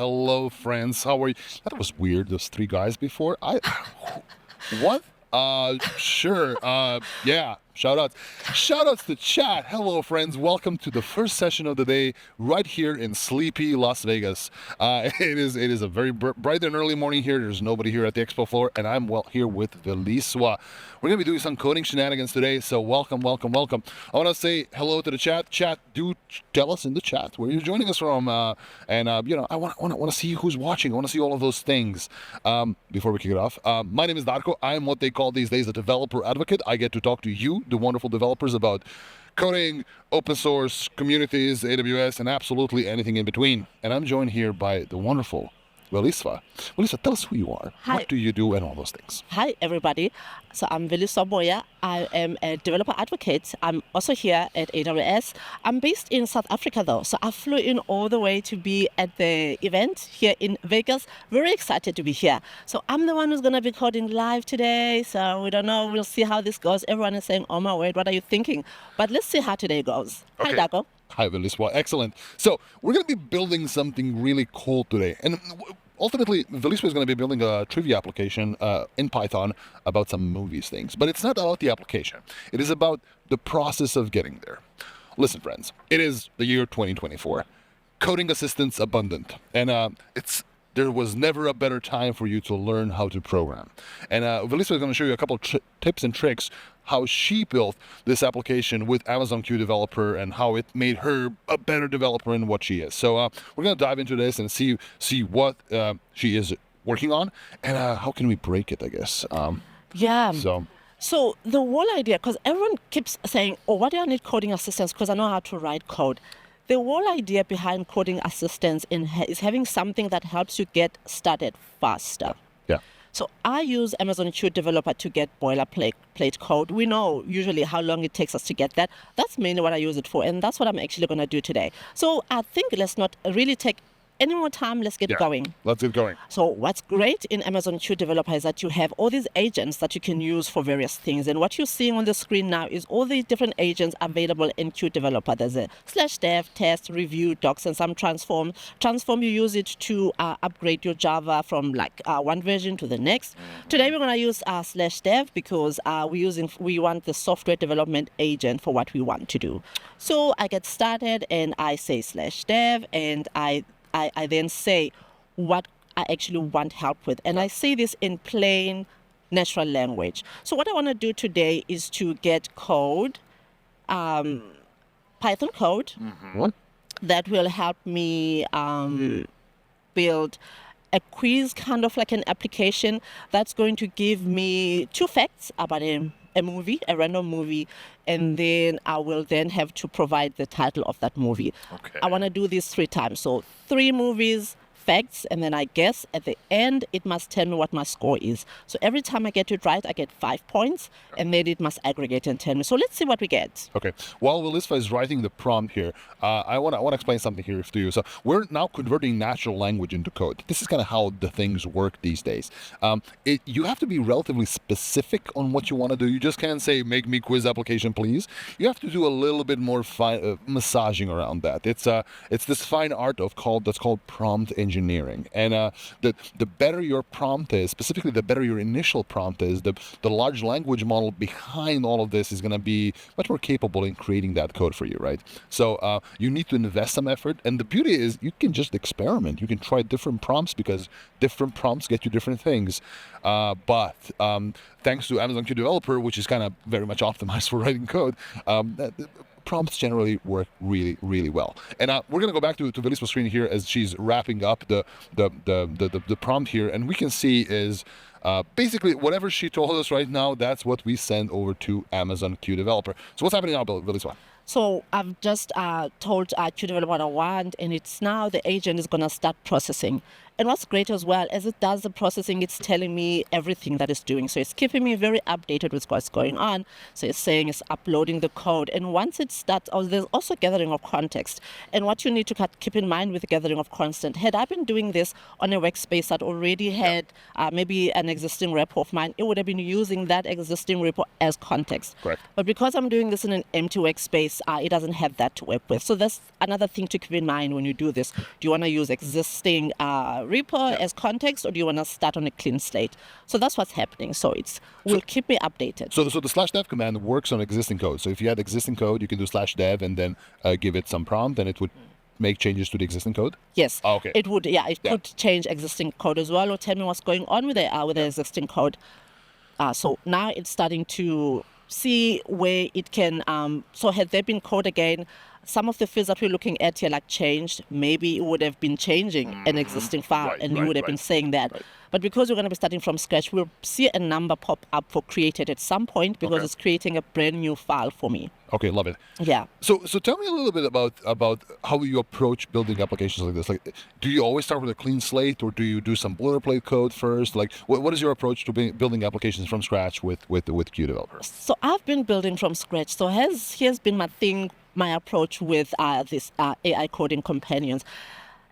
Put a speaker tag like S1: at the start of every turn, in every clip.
S1: Hello, friends. How are you? That was weird. Those three guys before. What? Sure. Yeah. Shout outs. Shout outs to chat. Hello, friends. Welcome to the first session of the day right here in sleepy Las Vegas. It is a very bright and early morning here. There's nobody here at the expo floor, and I'm here with Veliswa. We're going to be doing some coding shenanigans today, so welcome. I want to say hello to the chat. Chat, do tell us in the chat where you're joining us from, I want to see who's watching. I want to see all of those things. Before we kick it off, my name is Darko. I'm what they call these days a developer advocate. I get to talk to you, the wonderful developers, about coding, open source, communities, AWS, and absolutely anything in between. And I'm joined here by the wonderful Veliswa. Veliswa, tell us who you are.
S2: Hi.
S1: What do you do and all those things?
S2: Hi, everybody. So I'm Veliswa Moya. I am a developer advocate. I'm also here at AWS. I'm based in South Africa, though. So I flew in all the way to be at the event here in Vegas. Very excited to be here. So I'm the one who's going to be coding live today. So we don't know. We'll see how this goes. Everyone is saying, oh my word, what are you thinking? But let's see how today goes.
S1: Okay.
S2: Hi, Dago.
S1: Hi, Veliswa. Excellent. So we're going to be building something really cool today. And ultimately, Veliswa is going to be building a trivia application in Python about some movies things. But it's not about the application. It is about the process of getting there. Listen, friends, it is the year 2024. Coding assistance abundant. And there was never a better time for you to learn how to program. And Veliswa is going to show you a couple of tips and tricks how she built this application with Amazon Q Developer and how it made her a better developer in what she is. So we're going to dive into this and see what she is working on and how can we break it, I guess.
S2: Yeah.
S1: So
S2: the whole idea, because everyone keeps saying, oh, why do I need coding assistance? Because I know how to write code. The whole idea behind coding assistance is having something that helps you get started faster.
S1: Yeah.
S2: So I use Amazon Q Developer to get boilerplate code. We know usually how long it takes us to get that. That's mainly what I use it for, and that's what I'm actually going to do today. So I think let's not really take any more time. Let's get going.
S1: Let's get going.
S2: So what's great in Amazon Q Developer is that you have all these agents that you can use for various things. And what you're seeing on the screen now is all the different agents available in Q Developer. There's a /dev, test, review, docs, and some transform. Transform, you use it to upgrade your Java from one version to the next. Today we're going to use /dev because we want the software development agent for what we want to do. So I get started and I say /dev and I then say what I actually want help with. And I say this in plain natural language. So what I want to do today is to get code, Python code, that will help me build a quiz, kind of like an application that's going to give me 2 facts about a movie, a random movie, and then I will then have to provide the title of that movie.
S1: Okay.
S2: I want to do this 3 times. So 3 movies, facts, and then I guess at the end it must tell me what my score is. So every time I get it right, I get 5 points, and then it must aggregate and tell me. So let's see what we get.
S1: Okay. While Veliswa is writing the prompt here, I want to explain something here to you. So we're now converting natural language into code. This is kind of how the things work these days. You have to be relatively specific on what you want to do. You just can't say, make me quiz application, please. You have to do a little bit more massaging around that. It's this fine art that's called prompt engineering. And the better your prompt is, specifically the better your initial prompt is, the large language model behind all of this is going to be much more capable in creating that code for you, right? So you need to invest some effort. And the beauty is you can just experiment. You can try different prompts because different prompts get you different things. But thanks to Amazon Q Developer, which is kind of very much optimized for writing code, prompts generally work really, really well. And we're going to go back to Veliswa's screen here as she's wrapping up the prompt here. And we can see is basically whatever she told us right now, that's what we send over to Amazon Q Developer. So what's happening now, Veliswa?
S2: So I've just told Q Developer what I want, and it's now the agent is going to start processing. And what's great as well, as it does the processing, it's telling me everything that it's doing. So it's keeping me very updated with what's going on. So it's saying it's uploading the code. And once it starts, there's also gathering of context. And what you need to keep in mind with the gathering of context, had I been doing this on a workspace that already had maybe an existing repo of mine, it would have been using that existing repo as context.
S1: Correct.
S2: But because I'm doing this in an empty workspace, it doesn't have that to work with. So that's another thing to keep in mind when you do this. Do you want to use existing repo as context, or do you want to start on a clean slate? So that's what's happening. So will keep me updated.
S1: So the /dev command works on existing code. So if you had existing code, you can do /dev and then give it some prompt, and it would make changes to the existing code?
S2: Yes.
S1: Oh, okay.
S2: It would. Yeah, it could change existing code as well, or tell me what's going on with the existing code. So now it's starting to see where it can. So had there been code again, some of the fields that we're looking at here like changed, maybe it would have been changing an existing file, and you would have been saying that.
S1: Right.
S2: But because we're going to be starting from scratch, we'll see a number pop up for created at some point, because it's creating a brand new file for me.
S1: Okay, love it.
S2: Yeah.
S1: So tell me a little bit about how you approach building applications like this. Like, do you always start with a clean slate, or do you do some boilerplate code first? Like, what is your approach to building applications from scratch with Q Developer?
S2: So I've been building from scratch. So here's been my approach with this AI coding companions.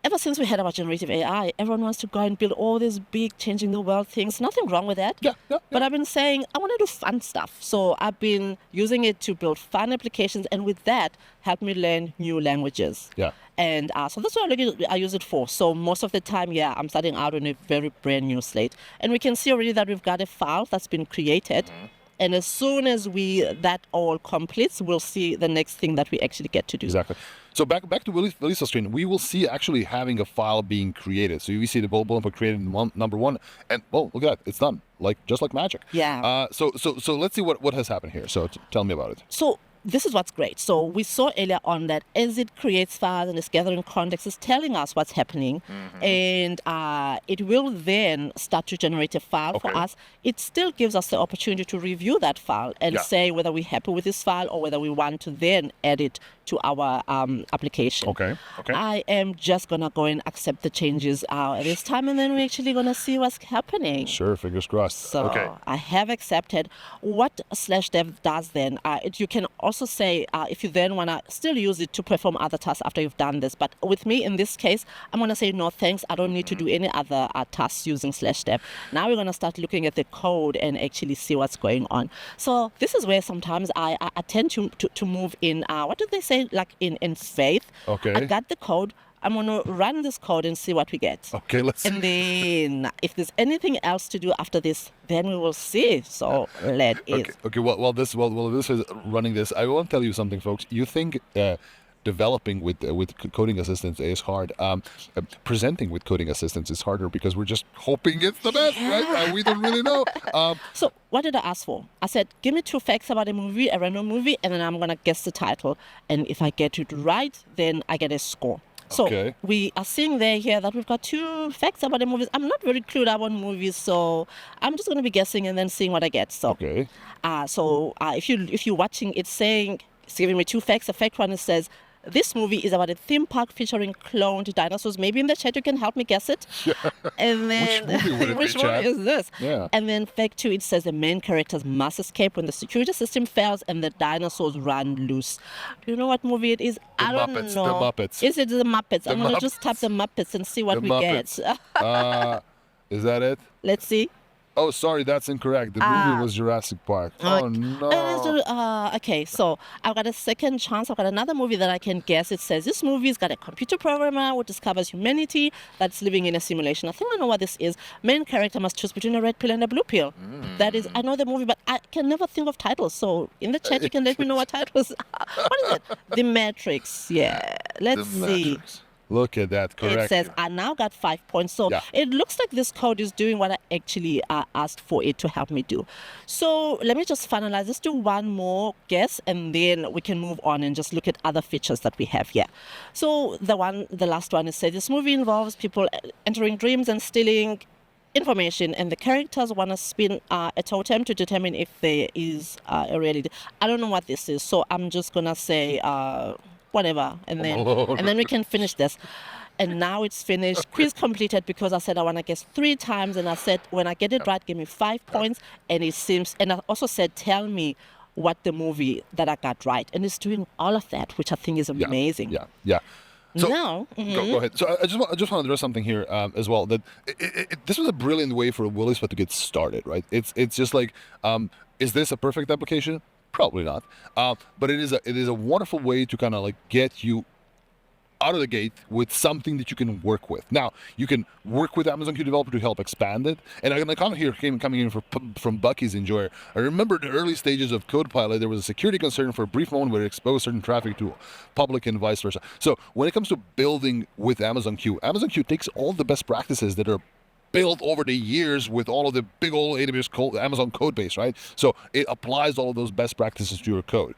S2: Ever since we heard about generative AI, everyone wants to go and build all these big, changing the world things. Nothing wrong with that.
S1: Yeah.
S2: But I've been saying, I want to do fun stuff. So I've been using it to build fun applications, and with that, help me learn new languages.
S1: Yeah.
S2: And so that's what I use it for. So most of the time, I'm starting out on a very brand new slate. And we can see already that we've got a file that's been created. And as soon as that all completes, we'll see the next thing that we actually get to do.
S1: Exactly. So back to Lisa's screen, we will see actually having a file being created. So you see the bullet created in number one, and look at that, it's done, just like magic.
S2: Yeah.
S1: So let's see what has happened here. So tell me about it.
S2: So this is what's great. So we saw earlier on that as it creates files and it's gathering context, it's telling us what's happening, and it will then start to generate a file for us. It still gives us the opportunity to review that file and say whether we're happy with this file or whether we want to then add it to our application.
S1: Okay.
S2: I am just gonna go and accept the changes this time, and then we're actually gonna see what's happening.
S1: Sure, fingers crossed.
S2: So I have accepted. What /dev does then, you can also say if you then want to still use it to perform other tasks after you've done this. But with me in this case, I'm going to say no thanks. I don't need to do any other tasks using /dev. Now we're going to start looking at the code and actually see what's going on. So this is where sometimes I tend to move in, what do they say, like in faith.
S1: Okay.
S2: I got the code. I'm going to run this code and see what we get.
S1: Okay, let's see.
S2: And then if there's anything else to do after this, then we will see. So let it.
S1: Okay. Well, this is running this. I want to tell you something, folks. You think developing with coding assistants is hard. Presenting with coding assistants is harder because we're just hoping it's the best, right? We don't really know.
S2: So what did I ask for? I said, give me 2 facts about a movie, a random movie, and then I'm going to guess the title. And if I get it right, then I get a score. So we are seeing here that we've got 2 facts about the movies. I'm not very clued up on movies, so I'm just going to be guessing and then seeing what I get. So, if you're watching, it's giving me 2 facts. The fact one says, this movie is about a theme park featuring cloned dinosaurs. Maybe in the chat you can help me guess it. And then
S1: which movie would it
S2: which
S1: be,
S2: one
S1: Chad?
S2: is this?
S1: Yeah.
S2: And then fact 2, it says the main characters must escape when the security system fails and the dinosaurs run loose. Do you know what movie it is? I don't know.
S1: The Muppets.
S2: Is it the Muppets? I'm going to just tap the Muppets and see what we get.
S1: Is that it?
S2: Let's see.
S1: Oh, sorry, that's incorrect. The movie was Jurassic Park. Oh, no.
S2: Okay, so I've got a second chance. I've got another movie that I can guess. It says this movie's got a computer programmer who discovers humanity that's living in a simulation. I think I know what this is. Main character must choose between a red pill and a blue pill. That is, I know the movie, but I can never think of titles. So in the chat, you can let me know what titles. What is it? The Matrix. Yeah. Let's see.
S1: Matrix. Look at that, correct.
S2: It says, I now got 5 points. So it looks like this code is doing what I actually asked for it to help me do. So let me just finalize. Let's do one more guess, and then we can move on and just look at other features that we have here. So the last one is, say, this movie involves people entering dreams and stealing information, and the characters want to spin a totem to determine if there is a reality. I don't know what this is, so I'm just going to say... whatever, and then we can finish this. and now it's finished. Quiz completed because I said I want to guess 3 times, and I said when I get it right, give me 5 points. And it seems, and I also said, tell me what the movie that I got right, and it's doing all of that, which I think is amazing.
S1: Yeah. So,
S2: Now,
S1: go ahead. So I just want to address something here as well. That this was a brilliant way for Willis to get started, right? It's just like, is this a perfect application? Probably not. But it is a wonderful way to kind of like get you out of the gate with something that you can work with. Now, you can work with Amazon Q Developer to help expand it. And I'm going to comment here, coming in from Bucky's Enjoyer. I remember the early stages of CodePilot, there was a security concern for a brief moment where it exposed certain traffic to public and vice versa. So when it comes to building with Amazon Q takes all the best practices that are built over the years with all of the big old Amazon code base, right? So it applies all of those best practices to your code.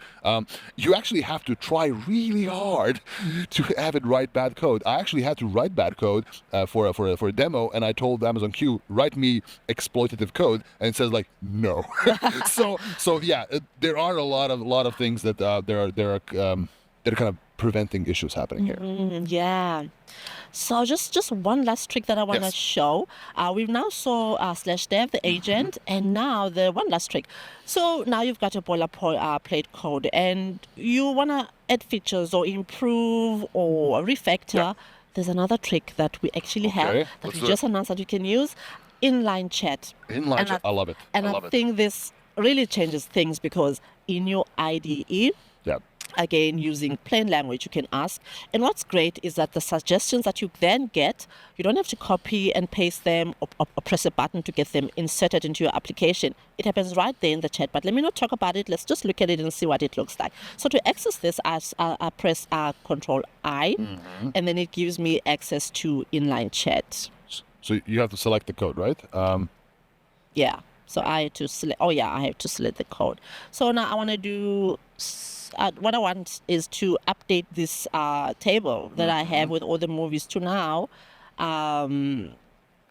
S1: You actually have to try really hard to have it write bad code. I actually had to write bad code for a demo, and I told Amazon Q, write me exploitative code, and it says like no. so yeah, there are a lot of things that that are kind of preventing issues happening here.
S2: Yeah. So just one last trick that I want to show. We've now saw /dev, the agent, and now the one last trick. So now you've got your boilerplate code, and you want to add features or improve or refactor.
S1: Yeah.
S2: There's another trick that we actually have that we just announced that you can use, inline chat.
S1: Inline chat, I love it.
S2: And I think this really changes things because in your IDE, again, using plain language, you can ask. And what's great is that the suggestions that you then get, you don't have to copy and paste them or press a button to get them inserted into your application. It happens right there in the chat. But let me not talk about it. Let's just look at it and see what it looks like. So to access this, I press Control I, and then it gives me access to inline chat.
S1: So you have to select the code, right?
S2: Yeah. So I have to select. Oh yeah, I have to select the code. So now I want to do. What I want is to update this table that I have with all the movies to now.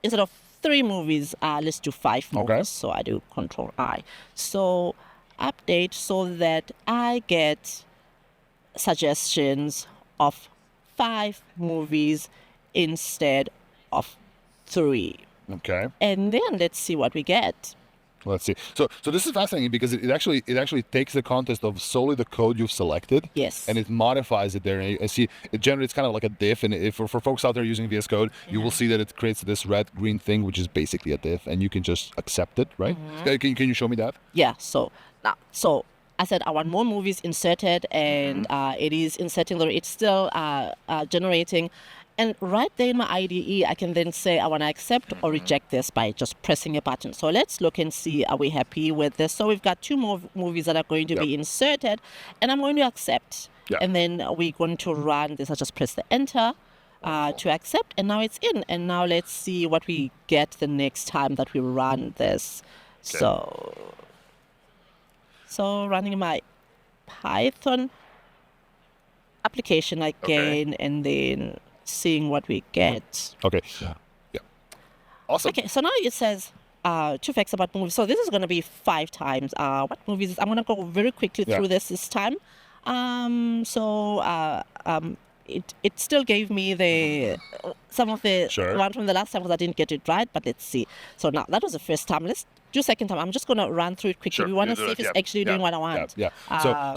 S2: Instead of 3 movies, let's do 5 movies.
S1: Okay.
S2: So I do Control I. So update so that I get suggestions of 5 movies instead of 3.
S1: Okay.
S2: And then let's see what we get.
S1: Let's see. So this is fascinating because it actually takes the context of solely the code you've selected.
S2: Yes.
S1: And it modifies it there. And I see it generates kind of like a diff. And if for folks out there using VS Code, you will see that it creates this red-green thing, which is basically a diff, and you can just accept it, right? Can you show me that?
S2: Yeah. So I said I want more movies inserted, and it is inserting. It's still generating. And right there in my IDE, I can then say I want to accept or reject this by just pressing a button. So let's look and see, are we happy with this? So we've got 2 more movies that are going to be inserted, and I'm going to accept. And then we're going to run this. I just press the enter to accept, and now it's in. And now let's see what we get the next time that we run this. So running my Python application again, and then seeing what we get.
S1: Okay. Yeah. Awesome.
S2: Okay, so now it says 2 facts about movies. So this is going to be 5 times. What movies? I'm going to go very quickly through this time. It still gave me some of the one from the last time because I didn't get it right, but let's see. So now that was the first time. Let's do second time. I'm just going to run through it quickly. We want to see if it's actually doing what I want.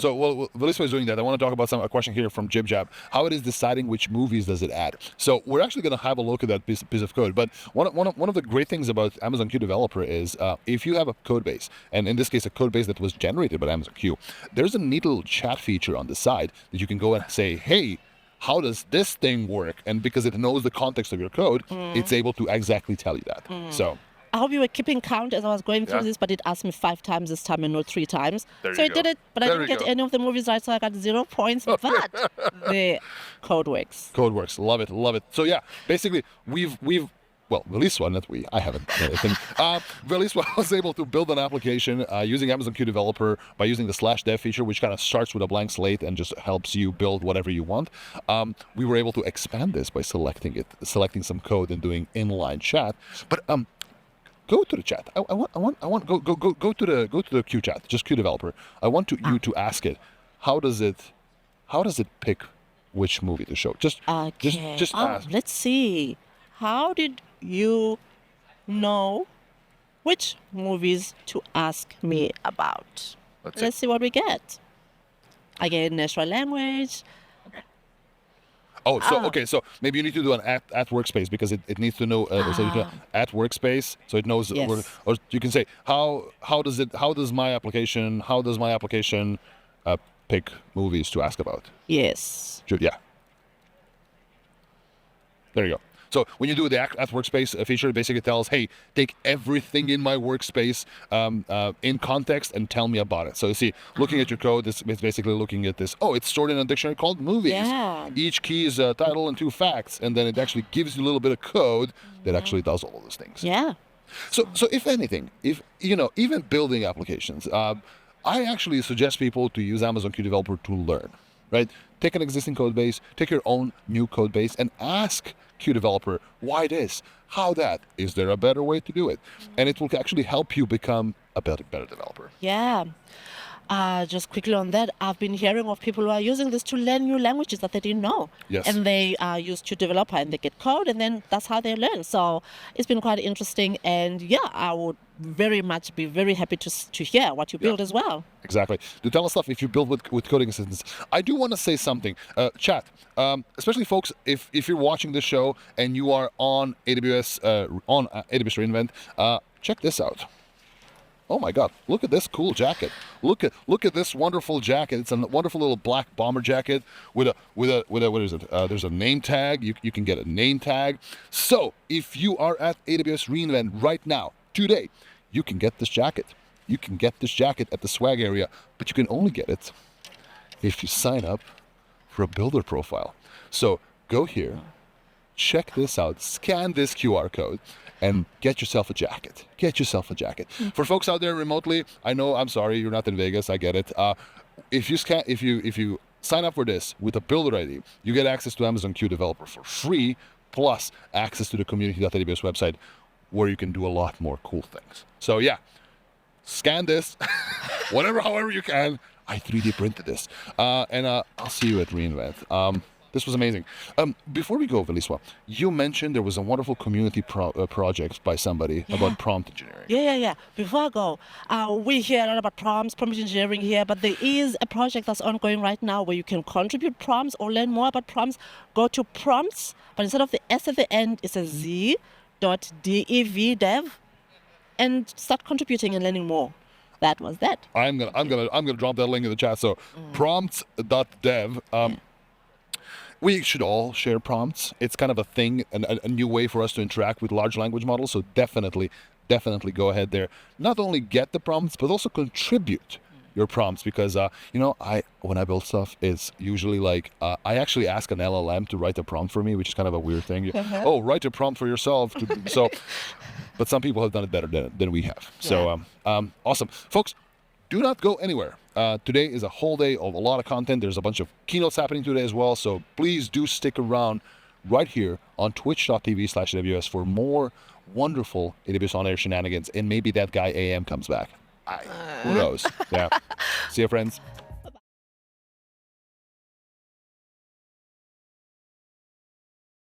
S1: So while Melissa is doing that, I want to talk about a question here from JibJab. How it is deciding which movies does it add? So we're actually going to have a look at that piece of code. But one of the great things about Amazon Q Developer is if you have a code base, and in this case a code base that was generated by Amazon Q, there's a neat little chat feature on the side that you can go and say, hey, how does this thing work? And because it knows the context of your code, it's able to exactly tell you that. So
S2: I hope you were keeping count as I was going through this, but it asked me 5 times this time and not 3 times. So it did it, but I didn't get any of the movies right, so I got 0 points. But the code works.
S1: Code works. Love it. Love it. So yeah, basically we've release one, not we. I haven't done anything. Release one was able to build an application using Amazon Q Developer by using the /dev feature, which kind of starts with a blank slate and just helps you build whatever you want. We were able to expand this by selecting some code and doing inline chat. But go to the chat. I want go to the Q chat, just Q Developer. I want you to ask it, how does it pick which movie to show. Just
S2: Okay.
S1: ask.
S2: Let's see. How did you know which movies to ask me about? Let's see what we get. Again, natural language.
S1: Oh, so okay, so maybe you need to do an at workspace because it needs to know so you do at workspace, so it knows.
S2: Yes.
S1: Or you can say how does my application pick movies to ask about?
S2: Yes.
S1: Yeah. There you go. So when you do the at workspace feature, it basically tells, hey, take everything in my workspace in context and tell me about it. So you see, looking at your code, it's basically looking at this. Oh, it's stored in a dictionary called movies.
S2: Yeah.
S1: Each key is a title and 2 facts, and then it actually gives you a little bit of code that actually does all of those things.
S2: Yeah.
S1: So if anything, if even building applications, I actually suggest people to use Amazon Q Developer to learn, right? Take an existing code base, take your own new code base, and ask Q Developer why this, how that, is there a better way to do it? And it will actually help you become a better developer.
S2: Yeah. Just quickly on that, I've been hearing of people who are using this to learn new languages that they didn't know.
S1: Yes.
S2: And they use Qt Developer and they get code, and then that's how they learn. So it's been quite interesting. And yeah, I would very much be very happy to hear what you build as well.
S1: Exactly. Do tell us stuff if you build with coding assistants. I do want to say something. Chat, especially folks, if you're watching this show and you are on AWS reInvent, check this out. Oh my God! Look at this cool jacket. Look at this wonderful jacket. It's a wonderful little black bomber jacket with a what is it? There's a name tag. You can get a name tag. So if you are at AWS reInvent right now, today, you can get this jacket. You can get this jacket at the swag area, but you can only get it if you sign up for a builder profile. So go here, check this out, scan this QR code, and get yourself a jacket. Get yourself a jacket. For folks out there remotely, I know, I'm sorry, you're not in Vegas, I get it. If you sign up for this with a builder ID, you get access to Amazon Q Developer for free, plus access to the community.aws website where you can do a lot more cool things. So yeah, scan this, however you can. I 3D printed this. And I'll see you at reInvent. This was amazing. Before we go, Veliswa, you mentioned there was a wonderful community project by somebody about prompt engineering.
S2: Yeah. Before I go, we hear a lot about prompt engineering here, but there is a project that's ongoing right now where you can contribute prompts or learn more about prompts. Go to prompts, but instead of the S at the end, it's a z.dev, and start contributing and learning more. That was that.
S1: I'm gonna drop that link in the chat. So prompts.dev. We should all share prompts. It's kind of a thing, a new way for us to interact with large language models. So definitely go ahead there. Not only get the prompts, but also contribute your prompts, because when I build stuff, it's usually like I actually ask an LLM to write a prompt for me, which is kind of a weird thing. Oh, write a prompt for yourself. But some people have done it better than we have. So awesome, folks. Do not go anywhere. Today is a whole day of a lot of content. There's a bunch of keynotes happening today as well. So please do stick around right here on twitch.tv/AWS for more wonderful AWS OnAir shenanigans. And maybe that guy AM comes back. Who knows? Yeah. See you, friends.